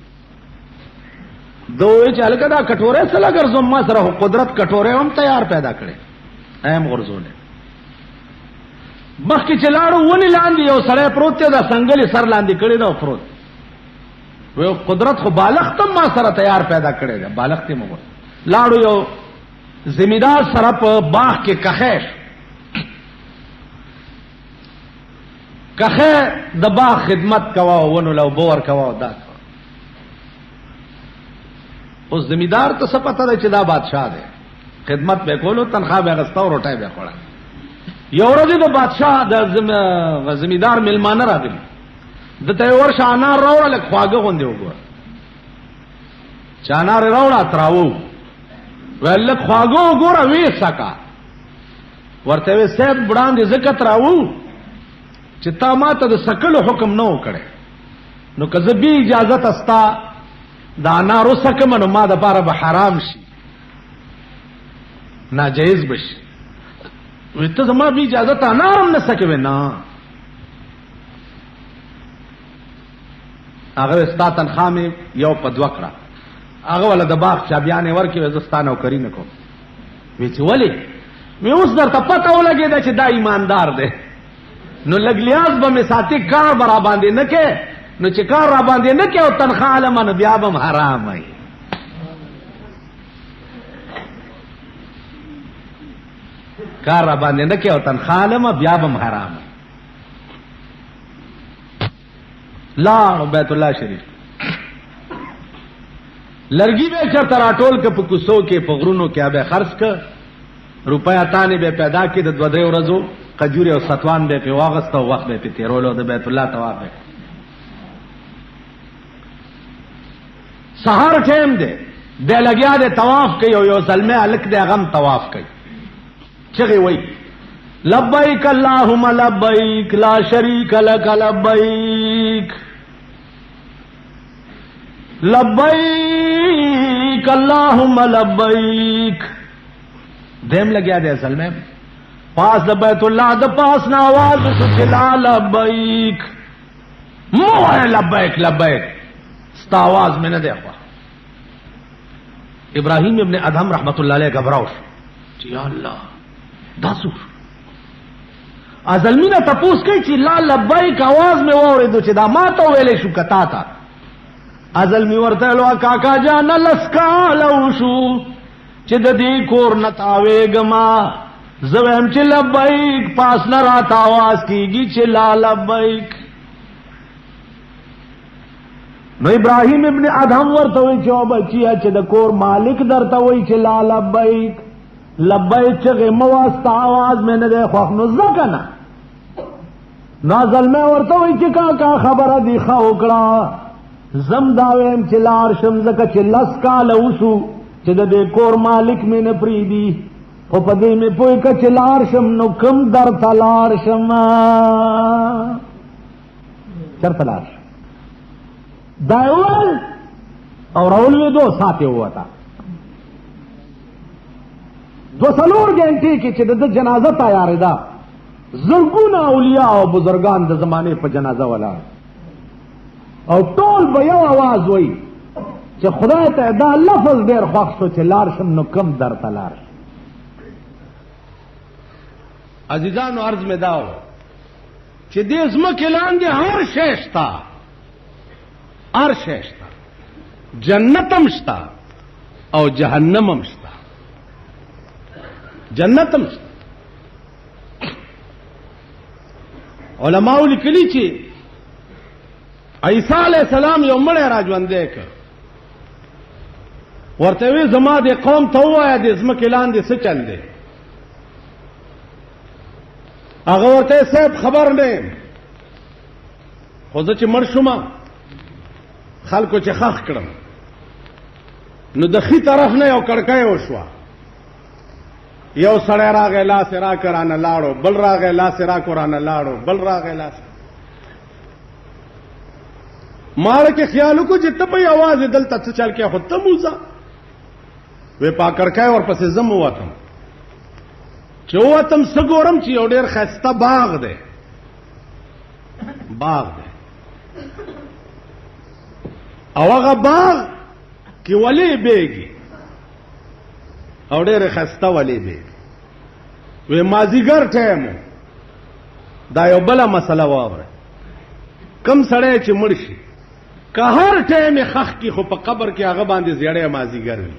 دوی چې الګا دا کټوره سره ګرځم ما سره قدرت کټوره هم تیار پیدا کړي اهم غرزونه مخکې چې لاړو ونی لاندې یو سړی پروت دی دا څنګه سر لاندې کړی دا پروت و قدرت خو بالغ تم ما سره تیار پیدا کړی دا بالغ ته مو لاړو یو زمیدار سره په باغ کې کخیش کخه د باغ خدمت کوا ونو لو بور کوا دا اوس زمیدار ته څه پته ده چې دا بادشاہ دی خدمت به کولو تنخواه به غستا او روټای به خوړه یو ورځ د بادشاہ د زمیدار ملمانه راغلی د ته ورشه انار راوړل خواږه غوندې وګور چانار راوړه تراو ول خواږه وګوره وې سکا ورته وې سیب بډان دې زکات راو چې تا ماته د سکلو حکم نه وکړي نو که زه به اجازه تستا دا انارو سکم نو ما د پاره به حرام شي ناجیز بشي وته زما به اجازه ته انارم نه سکوي نه هغه ستا تنخواه مې یو په دوه کړه هغه ولا د باغ چابیانې ورکې وزستانه او کری نه کوم وی چې ولی مې اوس درته پته ولګېده چې دا ایماندار دی نو لګلیاز به مې ساتي کار به را باندې نه کې نو چې کار را باندې نه کې او تنخواه علمه نو بیا به م حرام وي کار را باندې نه کې او تنخواه علمه بیا به م حرام لا بیت الله شریف لرګي به چرته راټول ک په کوڅو کې په غرونو کې به خرڅ ک روپیا تانه به پیدا کې د 2-3 ورځو قجوري او ستوان به په واغسته وخت به په تیرولو د بیت الله طواف سحر ټیم دی د لګیا د طواف کوي او یو سلمه الک د غم طواف کوي چغي وای لبیک اللهم لبیک لا شریک لک لبیک لبیک اللهم لبیک دیم لگیا دے اصل میں پاس بیت اللہ دا پاس نا آواز سچلا لبیک موہ لبیک لبیک ستا آواز میں نہ دیکھوا ابراہیم ابن ادھم رحمت اللہ علیہ گھبراؤش یا اللہ داسور ازلمی نے تپوس کئی چی لا لبیک آواز میں وہ ردو چی دا ماتا ویلے شو کتا تا ازلمی ورتلو کاکا جانا لسکا لوشو چې د دې کور نه تاوېګما زویم چې لبیک پاس نه راته آواز کیږي چې لا لبیک نو ابراهیم ابن ادهم ورته وایي چې او بچیا چې د کور مالک درته وایي چې لا لبیک لبیک چې مواسته آواز مې نه دی خوښ نو ځکه نه نو زلمه ورته وایي چې کاکا خبره دی ښه وکړه زم دا ویم چې لاړ شم ځکه چې 10 کاله وشو چې د دې کور مالک مې نه پریدي خو په دې مې پوه که چې لاړ شم نو کم درته لاړ شم چرته لاړ شم دا وویل او راولوېدو سات یې ووته 2-3 ګنټې کې چې د ده جنازه تیارېده زرګونه اولیاء او بزرګان د زمانې په جنازه ولاړ او ټول به یو आवाज وایي چې خدای ته دا لفظ ډیر خوښ شو چې لار شم نو کم درته لار شم عزیزانو عرض میں داو چې دې ځمکې لاندې هر شی شته، هر شی شته، جنت هم شته او جهنم هم شته. جنت هم شته. علماء لیکلي چې عیسی علیہ السلام یو مړی را ژوندی کړ، ورته وی زما د قوم ته ووایه د ځمکې لاندې څه چل دی. هغه ورته صاحب خبر نه یم، خو زه چې مړ شوم خلکو چې خښ کړم نو د ښي طرف نه یو کړکۍ وشوه، یو سړی راغی لاس یې راکړ رانه لاړو، بل راغی لاس یې راکړو رانه لاړو، بل راغی لاس. ماړه کې خیال وکړو چې ته په یې اواز یې دلته څه چل کې، خو ته موځه. وی پا کړکۍ ورپسې زه م ووتم، چې ووتم څه ګورم چې یو ډېر ښایسته باغ دی، باغ دی، او هغه باغ کې ولې بیږي او ډېرې ښایسته ولې بیږي. وی مازدیګر ټایم دا یو بله مسله واوره، کم سړی چې مړ شي که هر ټایم یې خښ کي خو په قبر کې هغه باندې زیړی مازدیګر وي.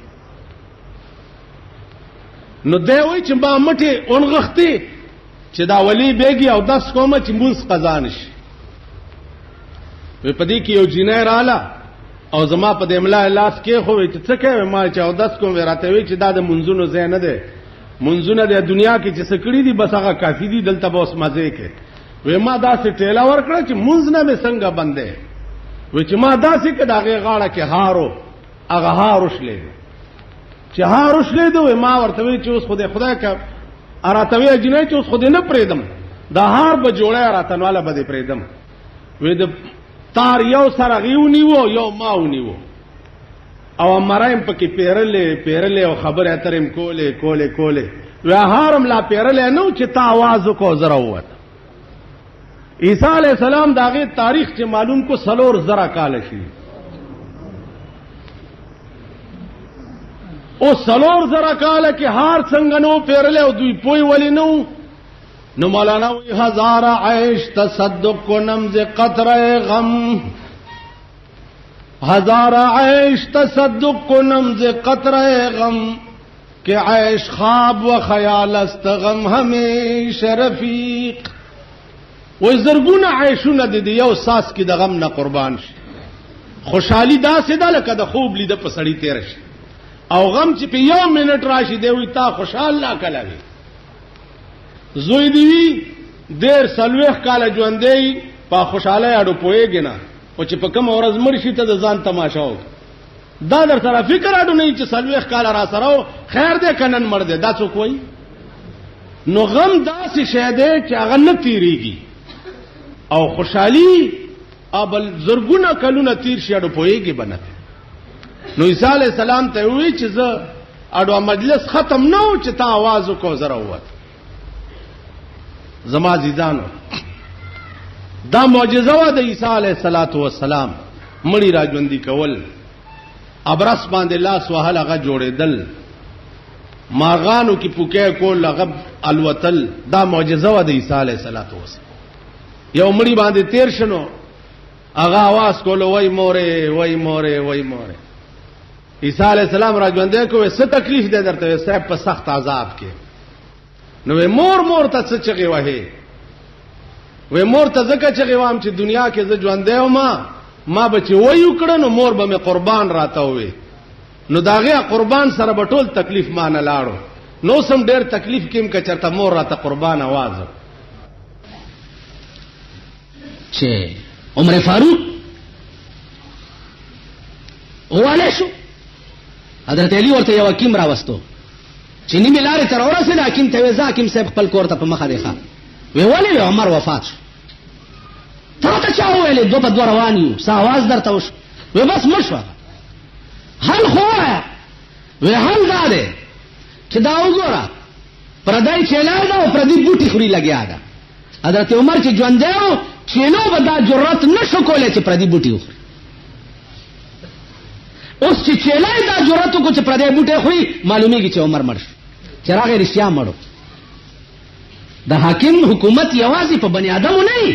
نو دی وایي چې ما مټې اونغښتې چې دا ولې بیږي او دس کومه چې مونځ قضا نه شي. وی په دې کې یو جینۍ رااله او زما په دې ملا لاس کېښوی چې څه کوې؟ ما چې اودس کوم. راته وی چې دا د منځونو ځای نه دی، منځونه د دنیا کې چې څه کړي دي بس هغه کافي دي، دلته به اوس مزې کې. وی ما داسې ټیله ورکړه چې منځ نه مې څنګه بندې. وی چې ما داسې که د هغې غاړه کې هارو، هغه هار وشلېدو، چې هار وشلېدو. وی ما ورته وی چې اوس خو دې خدای که راته وی جنۍ چې اوس خو دې نه پرېږدم، دا هار به جوړی راتنواله به دې پرېږدم. وی د تار یو سر هغې ونیوو یو ما ونیوو او مرایم پکې پیرلې او خبرې اترې م کولې. وی هارم لا پیرلی نه و چې تا آواز وکړو زه راووتم. عیسی علیہ السلام د هغې تاریخ چې معلوم کو 4,000 کاله شي. اوس 4,000 کاله کې هار څنګه نو پیرلی او دوی پوی ولې نه و؟ نو مولانا وی 1000 عیش تصدق کنم ز قطره غم، 1000 عیش تصدق کنم ز قطره غم، کہ عیش خواب و خیال است غم ہمیشہ رفیق. وی زرګونه عیشونه د یو ساس کې د غم نه قربان شي. خوشحالي داسې ده لکه د خوب لیده په سړی تېره شي، او غم چې په یو منټ راشي دی وی تا خوشحال لا کله وي. زوی دی وی 40 کاله ژوندی په خوشحالی اډو پوهېږي نه، او چې په کومه ورځ مړ شي ته د ځان تماشا وکړه. دا در سره فکر اډو نه چې 40 کاله را سره و خیر دی که نن مړ دی، دا څوک وایي؟ نو غم داسې شی دی چې هغه نه تېرېږي، او خوشحالي بل زرګونه کلونه تېر شي اډو پوهېږي به نه. نو عیسی علیہ السلام ته ووایي چې زه اډو مجلس ختم نه و چې تا آواز وکړو زه راووتم. زما عزیزانو دا معجزه وه د عیسی علیہ السلام، مړی را ژوندي کول، ابرس باندې لاس وهل هغه جوړېدل، مارغانو کې پوکی کول هغه الوتل، دا معجزه وه د عیسی علیہ السلام. یو مړی باندې تیر شنو هغه आवाज کولو وای مورې وای مورې وای مورې. عیسی علیہ السلام را ژوندی کوي څه تکلیف دی درته؟ صاحب په سخت عذاب کې. نو مور ته څه چغې وهې؟ وی مور ته ځکه چغې وام چې دنیا کې زه ژوندی وم، ما به چې وی وکړه نو مور به مې قربان راته ووي، نو د هغې قربان سره به ټول تکلیف ما نه لاړو. نو سم ډېر تکلیف کې م که چېرته مور راته قربان آواز چې عمر فاروق والی شو، حضرت علی ورته یو حکیم راوستو چې نیمې لارې ته راورسېد. حکیم ته وی زه حکیم صاحب خپل کور ته په مخه دی ښه. وی ولې؟ وی عمر وفات شو. ته راته چا وویلې؟ 2 په 2 روان یو، څه آواز درته وشو؟ وی بس مړ شوه. حل خو ووایه. وی حل دا دی چې دا وګوره پردی چیلی ده او پردي بوټي خوري لګیا ده. حضرت عمر چې ژوندی و چینو به دا جرأت نه شو کولی چې پردي بوټي وخوري. اوس چې چیلی دا جرأت وکړو چې پردی بوټی خوري، معلومیږي چې عمر مړ شو، چې راغی رښتیا مړ و. د حاکم حکومت یوازې په بنی آدمو نه وي،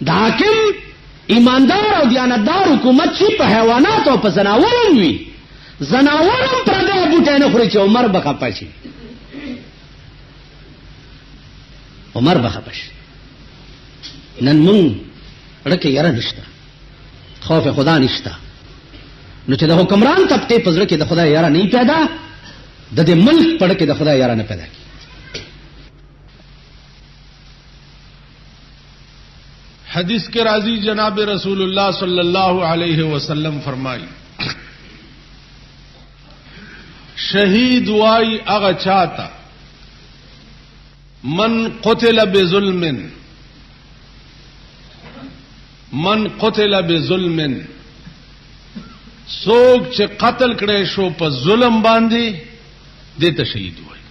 د حاکم ایماندار او دیانتدار حکومت چې په حیوانات او په زناورم وي، زناورم پردی بوټی نه خوري چې عمر به خفه شي، عمر به خفه شي. نن مونږ ړکه یاره نشته، خوف خدا نشته، نو چې د حکمران طبقه په زړه کې د خدای یاره نه پیدا، د دې ملک په ډکه د خدای یاره نه پیدا کی. حدیث کے راضی جناب رسول اللہ صلی اللہ علیہ وسلم فرمائی شہید وائی اغا چاہتا من قتل بظلم سوک چه قتل کړي شو په ظلم باندې دته شهید وای.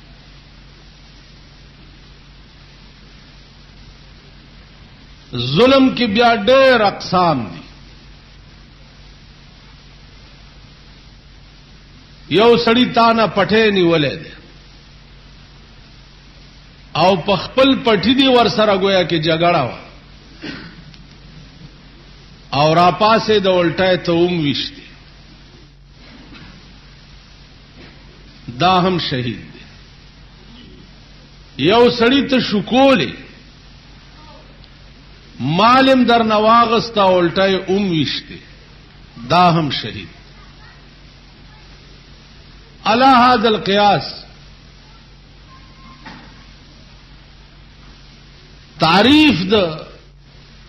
ظلم کې بیا ډېر اقسام دي. یو سړی تانه پټه نیولې ده او په خپل پټی دی ور سره گویا کې جګړه وا او را پاسه د الټه ته وشتي، دا هم شهید دی. یو سړی ته شکولې مالم در نواغستا الټه وشتي، دا هم شهید. علی هذا القیاس تعریف د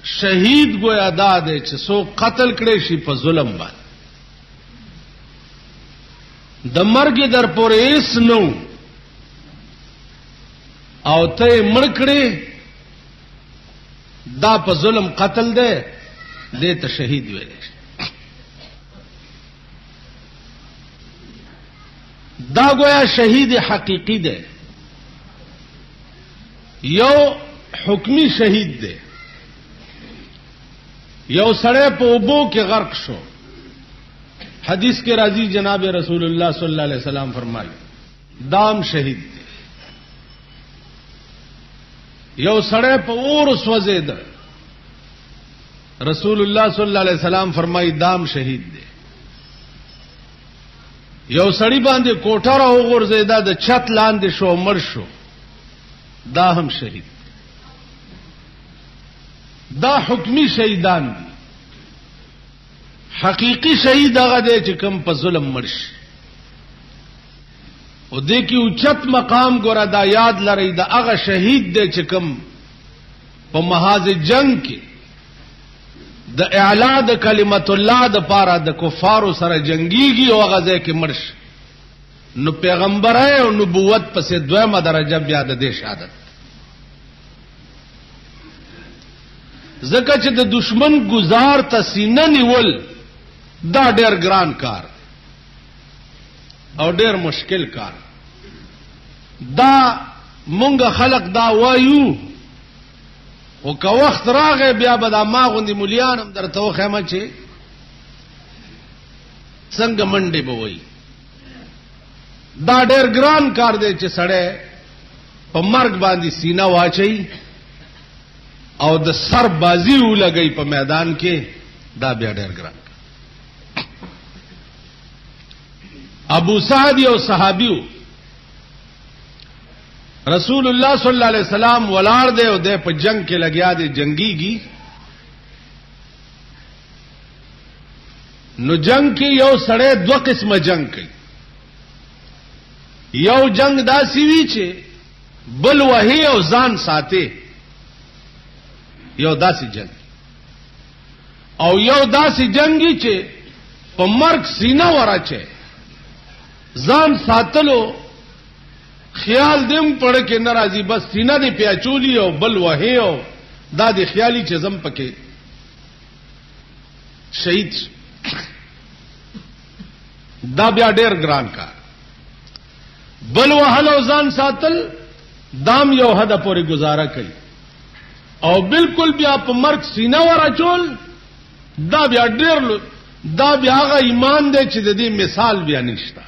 شهید گویا دا دی چې سو قتل کړي شي په ظلم باندې، د مرګ در پورې اس نو او ته مړ کړي، دا په ظلم قتل دی، دې ته شهید ویل شي. دا گویا شهید حقیقی دی. یو حکمی شهید دی، یو سړی په اوبو کې غرق شو. حدیث کے راضی جناب رسول اللہ صلی اللہ علیہ وسلم فرمائی دام شهید دی. یو سړی په اور سوځید، رسول اللہ صلی اللہ علیہ وسلم فرمائی دام شهید دی. یو سړی باندې کوټه را وغورځیدا، د چھت لاندې شو مړ شو، دا هم شهید. دا حکمی شهیدان دي. حقیقی شهید هغه دی چې کوم په ظلم مړ شي. او دې کې اوچت مقام ګوره دا یاد لرئ، دا هغه شهید دی چې کوم په محاذ جنگ کې د اعلا د کلمت الله د پاره د کفارو سره جنگيږي او هغه ځکه مرش نو پیغمبرای او نبوت پسې دویمه درجه بیا د دې شهادت. ځکه چې د دشمن گزار تسینه نیول دا ډېر ګران کار او ډېر مشکل کار. دا مونږ خلق دا وایو، او که وخت راغی بیا به دا ما غوندې مولیان هم درته وښیمه چې څنګه منډې به وایي. دا ډېر ګران کار دی چې سړی په مرګ باندې سینه واچوي او د سر بازی ولګوي په میدان کې، دا بیا ډېر ګران کار. ابو سعد یو صحابیو، رسول اللہ صلی اللہ علیہ وسلم ولاړ دی او د په جنگ کې لګیا دی، جنگيږي. نو جنگ کې یو سړی دو قسمه جنگ کوي. یو جنگ داسې وی چې بل وهي او ځان ساتي، یو داسې جنگ، او یو داسې جنگي چې په مرګ سینه وراچي، ځان ساتلو خیال دیم پړ کې ناراضي، بس سینه دی پیاچولی او بل وهي او دا دی خیالي چې زم پکې شهید. دا بیا ډېر ګران کار. بل وهل او ځان ساتل دام یو حد پورې گزاره کوي، او بالکل بیا په مرګ سینه وراچول دا بیا ډېر، دا بیا هغه ایمان دی چې د دې مثال بیا نشته.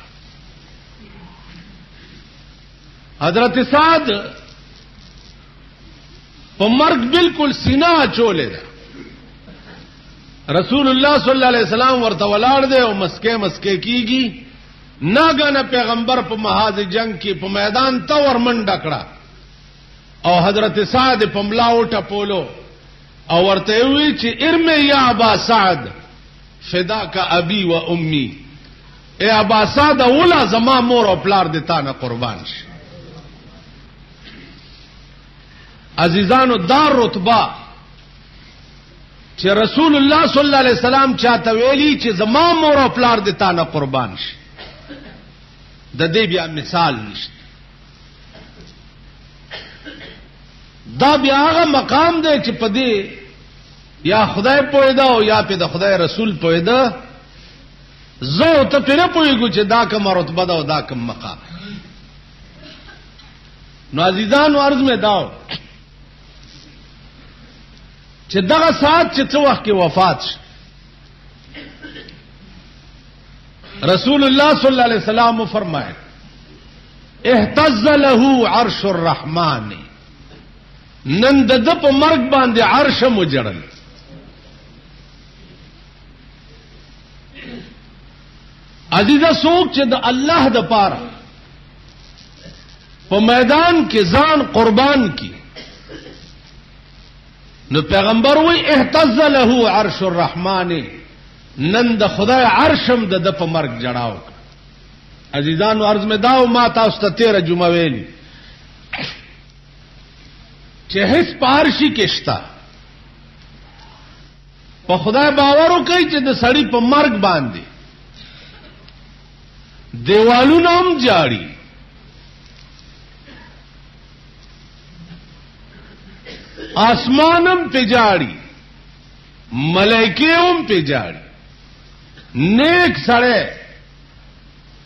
حضرت سعد په مرګ بالکل سینا چولې ده. رسول الله صلی الله علیه وسلم ورته ولاړ دی او مسکه مسکه کیږي. ناګانه پیغمبر په محاذ جنگ کې په میدان ته ورمنډه کړه او حضرت سعد په ملاو ټپولو او ورته وی چې ارمه یا ابا سعد فداک ابي و امي، اے ابا سعد اولا زما مور او پلار د تا نه قربان شي. عزیزانو دار رتبه چې رسول الله صلی الله علیه وسلم چاته ویلي چې زما مور او پلار د تا نه قربان شي، د دې بیا مثال نشته. دا بیا هغه مقام دی چې په دې یا خدای پوهیدا او یا په د خدای رسول پوهیدا. زه ته پرې پوهیږم چې دا کوم رتبه ده او دا کوم مقام. نو عزیزانو عرض مې داو چې دغه ساعت چې څو وخت کې وفات شي، رسول الله صلی الله علیه وسلم فرمایي اهتز له عرش الرحمن، نن د په مرګ باندې عرش مجړل. عزیزه څوک چې د الله د پاره په میدان کې ځان قربان کی، نو پیغمبر وی اهتز له عرش الرحمن، نن د خدای عرشم د په مرګ جړاو. عزیزانو عرض مې داو ما تاسو ته 13 جمعه ویلي چې هیڅ پارشي کېشتا په خدای باور وکړي چې د سړی په مرګ باندې دیوالونه هم جاړي، آسمانم په جاړي، ملائکه هم په جاړي. نیک سړی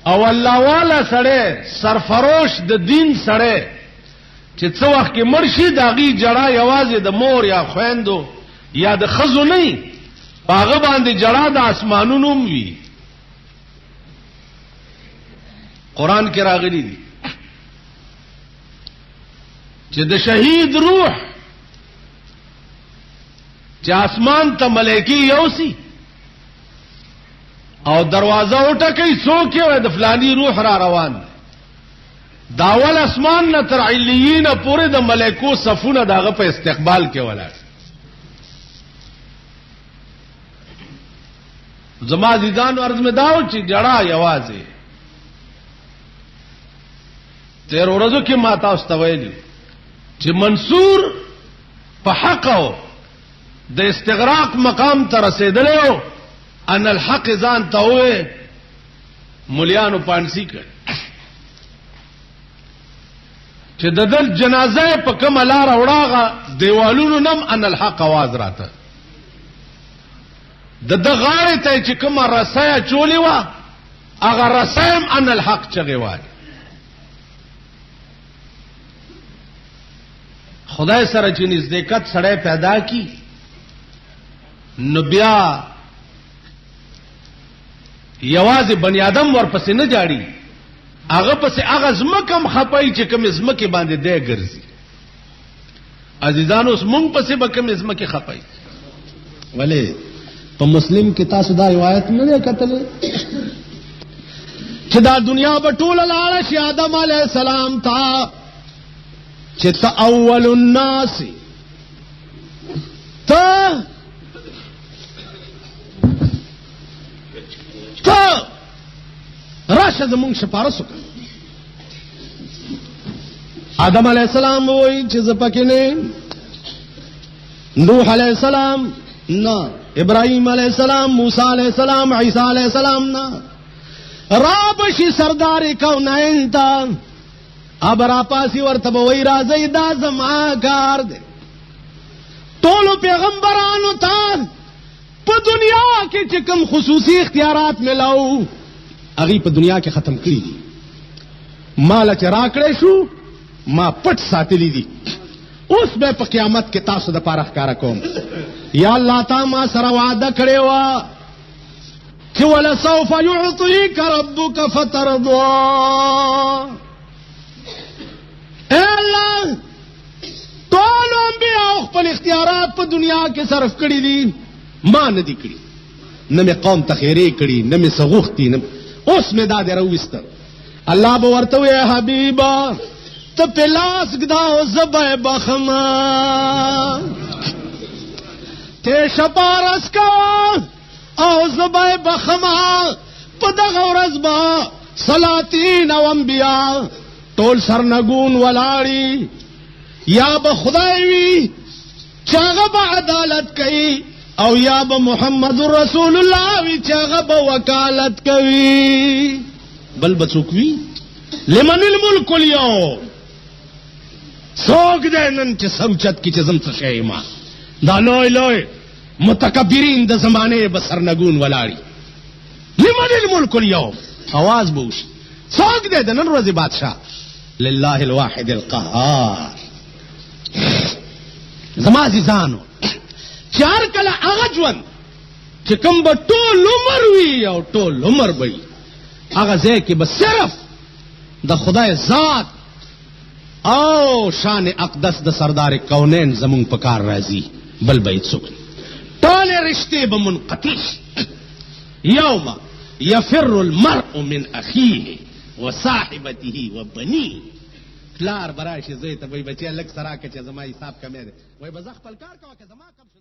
او الله والا سړی سرفروش د دین سړی چې څو وخت کې مرشي داغي جړه یوازې د مور یا خويندو یا د خزو نه هغه باندې جړه د اسمانونو وي. قران کې راغلي دي چې د شهید روح چې اسمان ته ملائکی یوسي او دروازه وټکي څوک یې د فلانی روح را روان دی، داول اسمان نه تر علیین پورې د ملائکو صفونه داغه په استقبال کې ولاړ. زما عزیزانو عرض مې داو چې جړه یوازې 13 ورځو کې ما تاسو ته ویلي چې منصور په حق او د استغراق مقام ته رسیدلی و، ان الحق ځان ته وې مليانو پانسی کړ چې د دل جنازه په کوم لار وړاغه دیوالونو نم ان الحق आवाज راته د غاړه ته چې کوم رسایا چولې و هغه رسایم ان الحق چغي وای. خدای سره چې نزدېکت سړی پیدا کی نو بیا یوازې بنی آدم ورپسې نه جاړي، هغه پسې هغه زمکم خپای چې کوم زمکه باندې دی ګرځي. عزیزانو اوس مونږ پسې به کوم زمکه خپای. ولې په مسلم کې تاسو دا روایت نه ده کتلې چې دا دنیا په ټوله لاړه شي آدم علیه السلام ته چې ته اول الناس ته راشه زمونږ شپارس وکړه. آدم علیہ السلام وہی چیز پکې نه، نوح علیہ السلام نه، ابراہیم علیہ السلام، موسی علیہ السلام، عیسی علیہ السلام نه. رابشی سردار کونین تا اب را پاسی ورته وای راځي دا زما کار دی. ټولو پیغمبرانو ته په دنیا کې چې کوم خصوصي اختیارات ملاو هغه په دنیا کې ختم کړی دي. مال چې راکړې شو ما پټ ساتلی دي، اوس به په قیامت کې تاسو د پاره ښکارا کوم. یا الله تا ما سره وعده کړې و چې ولا سوف يعطيك ربك فترضى، اے الله ټول انبیاء خپل اختیارات په دنیا کې صرف کړی دي، ما نه دي کړی، نه مې قوم ته خیرې کړي، نه مې سغوختي، نه اوس مې دا دی راوویسته. الله به ورته وی حبیبا ته په لاس ږدا او زبې بخما ته شپارس کا او زبې بخما په دغه ورځ به سلاطین او انبیاء ټول سرنګون ولاړي، یا به خدای وي چې هغه به عدالت کوي، او یا به محمد رسول الله وي چې هغه به وکالت کوي. بل به څوک وي؟ لمن الملک اليوم، څوک دی نن چې سر اوچت کړي چې زم څه شی یم؟ دا لوی لوی متکبرین د زمانې به سرنګون ولاړي. لمن الملک اليوم، आवाज به وشي څوک دی د نن ورځې بادشاه؟ لله الواحد القهار. زما عزیزانو چار کله هغه ژوند چې کوم به ټول عمر وي او ټول عمر به وي، هغه ځای کې به صرف د خدای ذات او شان اقدس د سردار کونین زمونږ په کار راځي، بل به هیڅ څوک نه. ټولې رشتې به منقطع شي. یوم یفر المرء من اخیه وصاحبته وبنیه. پلار به راشي زوی ته وایي بچیه لږ سه راکړه چې زما حساب کمی دی، وایي به زه خپل کار کوه که زما کم شو